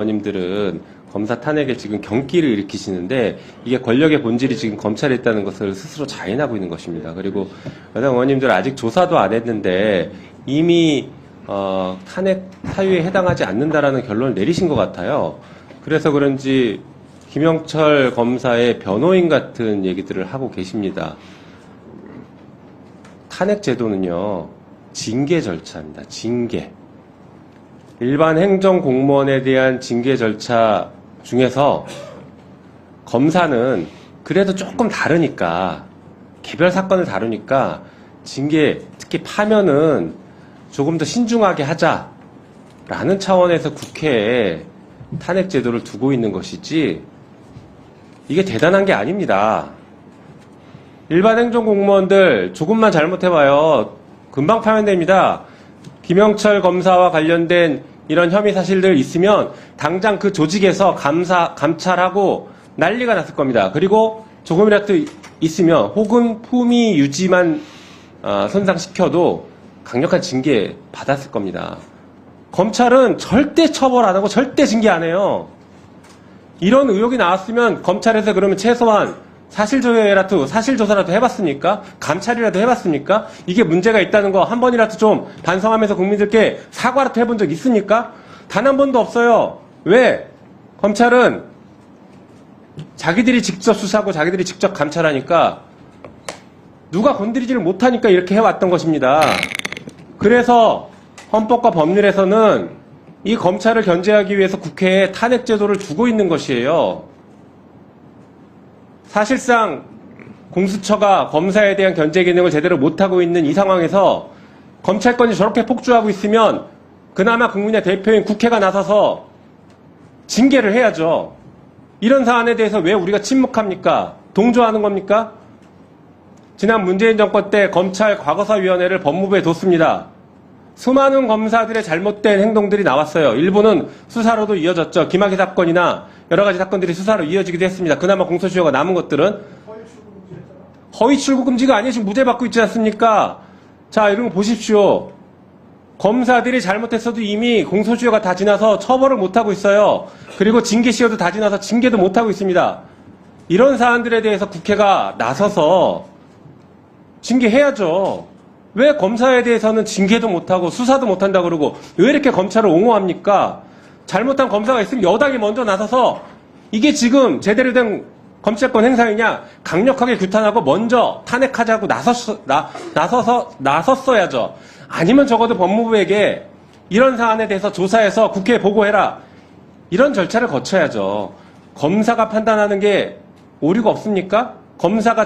의원님들은 검사 탄핵에 지금 경기를 일으키시는데 이게 권력의 본질이 지금 검찰에 있다는 것을 스스로 자인하고 있는 것입니다. 그리고 여당 의원님들 아직 조사도 안 했는데 이미 탄핵 사유에 해당하지 않는다라는 결론을 내리신 것 같아요. 그래서 그런지 김영철 검사의 변호인 같은 얘기들을 하고 계십니다. 탄핵 제도는요, 징계 절차입니다. 징계. 일반 행정공무원에 대한 징계 절차 중에서 검사는 그래도 조금 다르니까, 개별 사건을 다루니까 징계, 특히 파면은 조금 더 신중하게 하자라는 차원에서 국회에 탄핵 제도를 두고 있는 것이지, 이게 대단한 게 아닙니다. 일반 행정공무원들 조금만 잘못해봐요. 금방 파면됩니다. 김영철 검사와 관련된 이런 혐의 사실들 있으면 당장 그 조직에서 감찰하고 난리가 났을 겁니다. 그리고 조금이라도 있으면 혹은 품위 유지만 손상시켜도 강력한 징계 받았을 겁니다. 검찰은 절대 처벌 안 하고 절대 징계 안 해요. 이런 의혹이 나왔으면 검찰에서 그러면 최소한 사실조사라도 해봤습니까? 감찰이라도 해봤습니까? 이게 문제가 있다는 거 한 번이라도 좀 반성하면서 국민들께 사과라도 해본 적 있습니까? 단 한 번도 없어요. 왜? 검찰은 자기들이 직접 수사하고 자기들이 직접 감찰하니까 누가 건드리지를 못하니까 이렇게 해왔던 것입니다. 그래서 헌법과 법률에서는 이 검찰을 견제하기 위해서 국회에 탄핵 제도를 두고 있는 것이에요. 사실상 공수처가 검사에 대한 견제 기능을 제대로 못하고 있는 이 상황에서 검찰권이 저렇게 폭주하고 있으면 그나마 국민의 대표인 국회가 나서서 징계를 해야죠. 이런 사안에 대해서 왜 우리가 침묵합니까? 동조하는 겁니까? 지난 문재인 정권 때 검찰 과거사위원회를 법무부에 뒀습니다. 수많은 검사들의 잘못된 행동들이 나왔어요. 일부는 수사로도 이어졌죠. 김학의 사건이나 여러 가지 사건들이 수사로 이어지기도 했습니다. 그나마 공소시효가 남은 것들은 허위 출구 금지가 아니에요. 지금 무죄 받고 있지 않습니까? 자, 이런 거 보십시오. 검사들이 잘못했어도 이미 공소시효가 다 지나서 처벌을 못하고 있어요. 그리고 징계시효도 다 지나서 징계도 못하고 있습니다. 이런 사안들에 대해서 국회가 나서서 징계해야죠. 왜 검사에 대해서는 징계도 못하고 수사도 못한다 그러고 왜 이렇게 검찰을 옹호합니까? 잘못한 검사가 있으면 여당이 먼저 나서서 이게 지금 제대로 된 검찰권 행사이냐 강력하게 규탄하고 먼저 탄핵하자고 나섰어야죠. 아니면 적어도 법무부에게 이런 사안에 대해서 조사해서 국회에 보고해라. 이런 절차를 거쳐야죠. 검사가 판단하는 게 오류가 없습니까? 검사가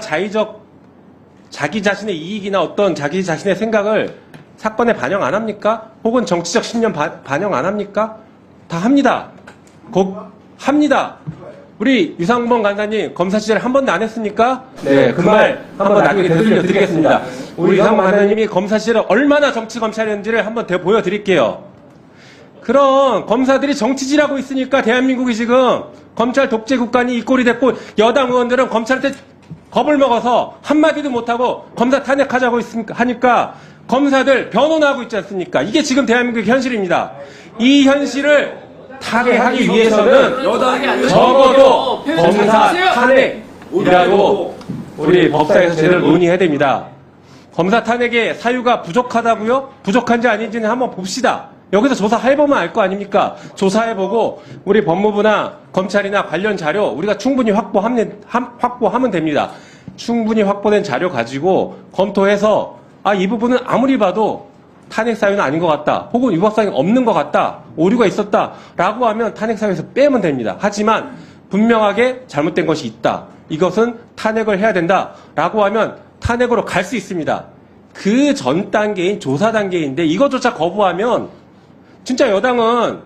자기 자신의 이익이나 어떤 자기 자신의 생각을 사건에 반영 안 합니까? 혹은 정치적 신념 반영 안 합니까? 다 합니다. 합니다. 우리 유상범 간사님 검사 시절 한 번도 안 했습니까? 네, 그 말 한번 나중에 되돌려 드리겠습니다. 우리 유상범 간사님이 검사 시절에 얼마나 정치 검찰이었는지를 한번 보여드릴게요. 그럼 검사들이 정치질하고 있으니까 대한민국이 지금 검찰 독재 국가니 이 꼴이 됐고 여당 의원들은 검찰한테 겁을 먹어서 한마디도 못하고 검사 탄핵하자고 하니까 검사들 변호하고 있지 않습니까? 이게 지금 대한민국의 현실입니다. 이 현실을 타개하기 위해서는 적어도 검사 탄핵이라도 우리 법사에서 제대로 논의해야 됩니다. 검사 탄핵의 사유가 부족하다고요? 부족한지 아닌지는 한번 봅시다. 여기서 조사해보면 알 거 아닙니까? 조사해보고 우리 법무부나 검찰이나 관련 자료 우리가 충분히 확보하면 됩니다. 충분히 확보된 자료 가지고 검토해서 이 부분은 아무리 봐도 탄핵 사유는 아닌 것 같다. 혹은 위법사항이 없는 것 같다. 오류가 있었다. 라고 하면 탄핵 사유에서 빼면 됩니다. 하지만 분명하게 잘못된 것이 있다. 이것은 탄핵을 해야 된다. 라고 하면 탄핵으로 갈 수 있습니다. 그 전 단계인 조사 단계인데 이것조차 거부하면 진짜 여당은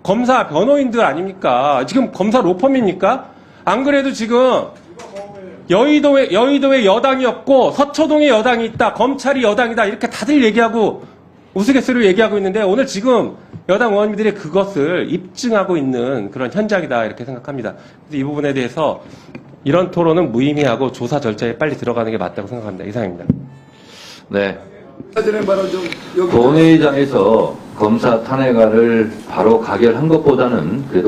검사 변호인들 아닙니까? 지금 검사 로펌입니까? 안 그래도 지금 여의도에 여당이었고 서초동에 여당이 있다. 검찰이 여당이다. 이렇게 다들 얘기하고 우스갯소리로 얘기하고 있는데 오늘 지금 여당 의원님들이 그것을 입증하고 있는 그런 현장이다. 이렇게 생각합니다. 그래서 이 부분에 대해서 이런 토론은 무의미하고 조사 절차에 빨리 들어가는 게 맞다고 생각합니다. 이상입니다. 네. 본회의장에서 검사 탄핵안을 바로 가결한 것보다는 그래도